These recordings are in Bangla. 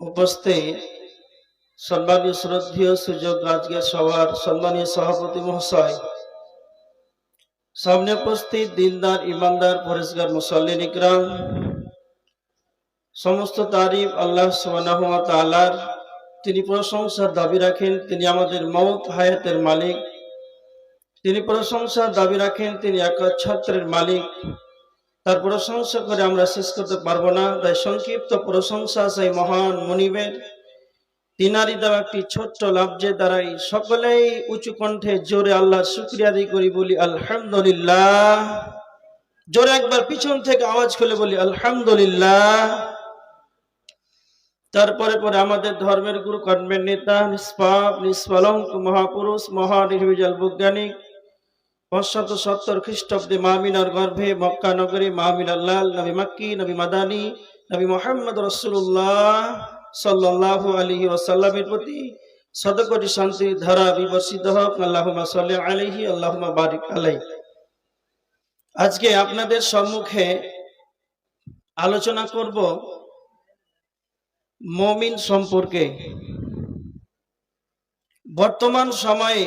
উপস্থিত সম্মানীয় শ্রদ্ধেয় সুযোগ্য আজকের সভার সম্মানীয় সভাপতি মহাশয়, সামনে উপস্থিত দিনদার ইমানদার পরেশগার মুসল্লিন ইকরাম, সমস্ত তারিফ আল্লাহ সুবহানাহু ওয়া তাআলার। তিনি প্রশংসার দাবি রাখেন তিনি আমাদের মওত হায়াতের মালিক। তিনি প্রশংসার দাবি রাখেন তিনি একচ্ছত্রের মালিক। তার প্রশংসা করে আমরা শেষ করতে পারবো না, তাই সংক্ষিপ্ত প্রশংসা সেই মহান মনিবের। তিনারি দেওয়া একটি ছোট্ট লাভজে দ্বারাই সকলেই উঁচু কণ্ঠে জোরে আল্লাহর শুকরিয়া আদায় করি, বলি আলহামদুলিল্লাহ। জোরে একবার পিছন থেকে আওয়াজ খুলে বলি আলহামদুলিল্লাহ। তারপরে পরে আমাদের ধর্মের গুরু, কর্মের নেতা, নিষ্পাপ নিষ্কলঙ্ক মহাপুরুষ, মহানির্ভেজাল বৈজ্ঞানিক, 570 খ্রিস্টাব্দে মামিনার গর্ভে মক্কা নগরী মামিনার লাল নবী মক্কি, নবী মাদানী, নবী মুহাম্মদ রাসূলুল্লাহ সাল্লাল্লাহু আলাইহি ওয়াসাল্লামের প্রতি শতকোটি শান্তির ধারা বিবর্ষিত হোক। আল্লাহুম্মা সাল্লি আলাইহি আল্লাহুম্মা বারিক আলাইহি। আজকে আপনাদের সম্মুখে আলোচনা করব মুমিন সম্পর্কে। বর্তমান সময়ে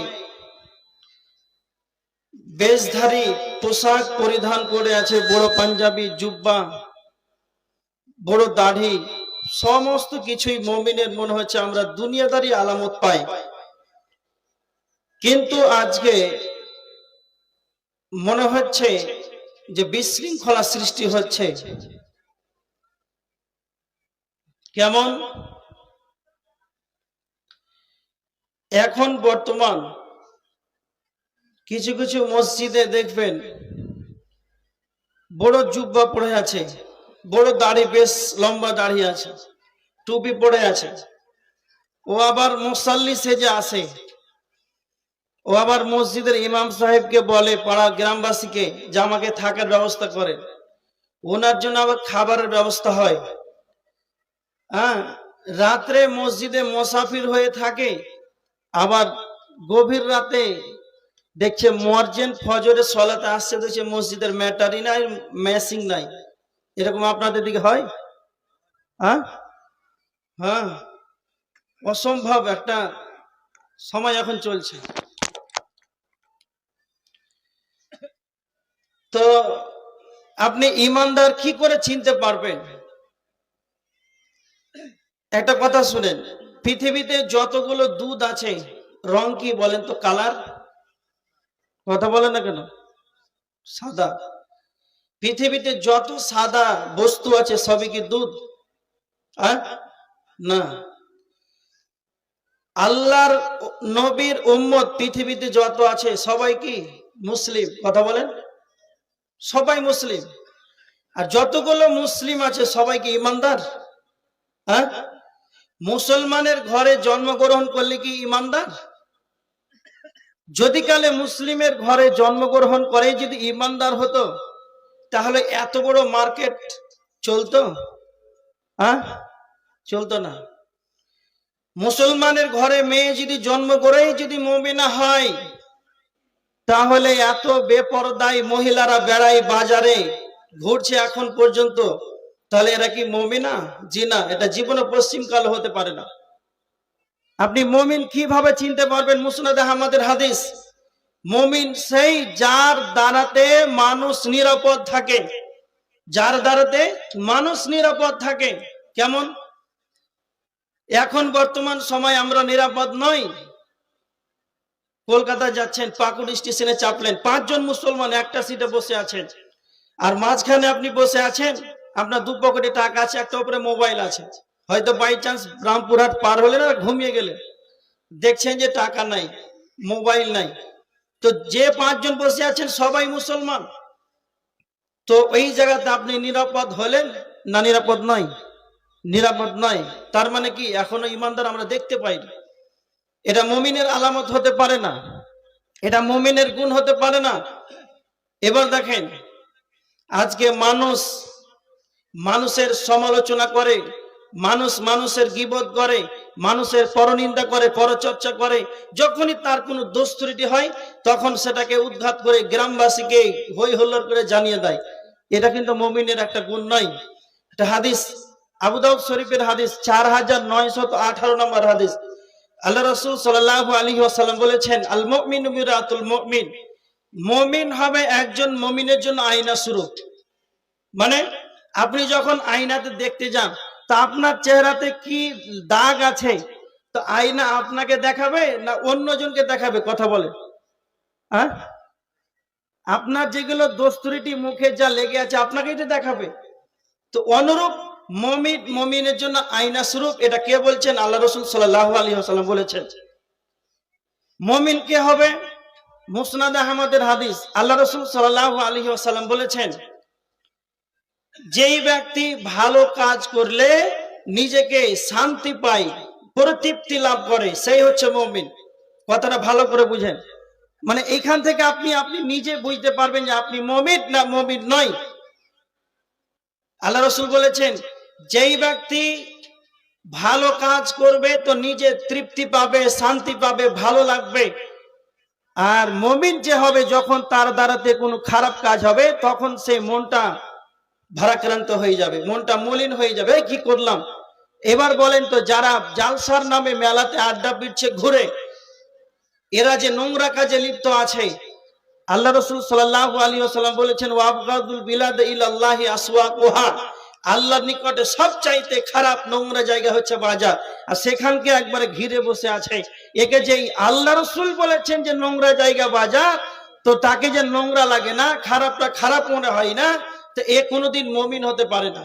বেশধারী পোশাক পরিধান করে আছে, বড় পাঞ্জাবি, জুব্বা, বড় দাড়ি, সমস্ত কিছুই মুমিনের মনে হচ্ছে আমরা দুনিয়াদারি আলামত পাই। কিন্তু আজকে মনে হচ্ছে যে বিশৃঙ্খলা সৃষ্টি হচ্ছে। কেমন? এখন বর্তমান কিছু কিছু মসজিদে দেখবেন বড় জুব্বা পড়ে আছে, বড় দাড়ি, বেশ লম্বা দাড়ি আছে, টুপি পড়ে আছে। ও আবার মুসাল্লি সেজে আসে। ও আবার মসজিদের ইমাম সাহেবকে বলে, পাড়া গ্রামবাসীকে, যে আমাকে থাকার ব্যবস্থা করে। ওনার জন্য আবার খাবারের ব্যবস্থা হয়। রাত্রে মসজিদে মুসাফির হয়ে থাকে। আবার গভীর রাতে দেখছে মুয়াজ্জিন ফজরের সালাতে আসছে, দেখছে মসজিদের ম্যাটারি নাই, ম্যাসিং নাই। এরকম আপনাদের দিকে হয়? হ্যাঁ, অসম্ভব একটা সময় এখন চলছে। তো আপনি ইমানদার কি করে চিনতে পারবেন? একটা কথা শুনেন, পৃথিবীতে যতগুলো দুধ আছে রং কি বলেন তো? কালার? কথা বলেন না কেন? সাদা। পৃথিবীতে যত সাদা বস্তু আছে সবই কি দুধ? না। আল্লাহর নবীর উম্মত পৃথিবীতে যত আছে সবাই কি মুসলিম? কথা বলেন। সবাই মুসলিম। আর যতগুলো মুসলিম আছে সবাই কি ইমানদার? মুসলমানের ঘরে জন্মগ্রহণ করলে কি ইমানদার? যদি কালে মুসলিমের ঘরে জন্মগ্রহণ করে যদি ইমানদার হতো, তাহলে এত বড় মার্কেট চলতো? চলতো না। মুসলমানের ঘরে মেয়ে যদি জন্ম করেই যদি মুমিনা হয়, তাহলে এত বেপরদায় মহিলারা বেড়ায় বাজারে ঘুরছে এখন পর্যন্ত, তাহলে এরা কি মুমিনা? জি না, এটা জীবনে পশ্চিমকাল হতে পারে না। আপনি মুমিন কিভাবে চিনতে পারবেন? মুসনাদে আহমদের হাদিস, মুমিন সেই যার দ্বারাতে মানুষ নিরাপদ থাকে। যার দ্বারাতে মানুষ নিরাপদ থাকে। কেমন? এখন বর্তমান সময় আমরা নিরাপদ নই। কলকাতা যাচ্ছেন, পাকুড় স্টেশনে চাপলেন, 5 জন মুসলমান একটা সিটে বসে আছেন, আর মাঝখানে আপনি বসে আছেন, আপনার 2 পকেটে টাকা আছে, একটা উপরে মোবাইল আছে। হয়তো বাই চান্স রামপুরহাট পার হলেন আর ঘুমিয়ে গেলেন, দেখছেন যে টাকা নাই, মোবাইল নাই। তো যে 5 জন বসে আছেন সবাই মুসলমান। তো ওই জায়গাতে আপনি নিরাপদ হলেন না? নিরাপদ নয়। নিরাপদ নয়। তার মানে কি এখনো ইমানদার আমরা দেখতে পাই না। এটা মুমিনের আলামত হতে পারে না, এটা মুমিনের গুণ হতে পারে না। এবার দেখেন, আজকে মানুষের সমালোচনা করে, মানুষের গীবত করে, মানুষের পরনিন্দা করে, পরচর্চা করে। যখনই তার কোনো দোষ ত্রুটি হয় তখন সেটাকে উদ্ঘাত করে গ্রামবাসীকে হই হল্লোড় করে জানিয়ে দেয়। এটা কিন্তু মুমিনের একটা গুণ নয়। একটা হাদিস আবু দাউদ শরীফের হাদিস 4918 নম্বর হাদিস। আল্লাহ রাসূল সাল্লাল্লাহু আলাইহি ওয়াসাল্লাম বলেছেন, আল মুমিনু মিরাতুল মুমিন, মুমিন হবে একজন মুমিনের জন্য আয়না স্বরূপ। মানে আপনি যখন আয়নাতে দেখতে যান, তা আপনার চেহারাতে কি দাগ আছে, তো আয়না আপনাকে দেখাবে না অন্যজনকে দেখাবে? কথা বলে। হ্যাঁ, আপনার যেগুলো দোষ ত্রুটি মুখে যা লেগে আছে আপনাকে এটা দেখাবে। তো অনুরূপ মুমিন মুমিনের জন্য আয়না স্বরূপ। এটা কে বলছেন? আল্লাহ রাসূল সাল্লাল্লাহু আলাইহি ওয়াসাল্লাম বলেছেন। মুমিন কে হবে? মুসনাদ আহমদের হাদিস। আল্লাহ রাসূল সাল্লাল্লাহু আলাইহি ওয়াসাল্লাম বলেছেন, যেই ব্যক্তি ভালো কাজ করলে নিজেকে শান্তি পায়, পরিতৃপ্তি লাভ করে, সেই হচ্ছে মুমিন। কথাটা ভালো করে বুঝেন। মানে এইখান থেকে আপনি নিজে বুঝতে পারবেন যে আপনি মুমিন না মুমিন নয়। আল্লাহ রাসূল বলেছেন, যেই ব্যক্তি ভালো কাজ করবে তো নিজে তৃপ্তি পাবে, শান্তি পাবে, ভালো লাগবে। আর মুমিন যে হবে, যখন তার দ্বারাতে কোনো খারাপ কাজ হবে তখন সেই মনটা ভারাক্রান্ত হয়ে যাবে, মনটা মলিন হয়ে যাবে, কি করলাম। এবার বলেন তো, যারা জালসার নামে মেলাতে আড্ডা পিটছে ঘুরে, এরা যে নোংরা কাজে লিপ্ত আছে, আল্লাহ রাসূল সাল্লাল্লাহু আলাইহি ওয়াসাল্লাম বলেছেন, ওয়াবগাদুল বিলাদ ইলাল্লাহি আসওয়াকুহা, আল্লাহর নিকটে সবচাইতে খারাপ নোংরা জায়গা হচ্ছে বাজার, আর সেখানকে একবারে ঘিরে বসে আছে। একে যে আল্লাহ রাসূল বলেছেন যে নোংরা জায়গা বাজার, তো তাকে যে নোংরা লাগে না, খারাপটা খারাপ মনে হয় না, তো এ কোনোদিন মুমিন হতে পারে না।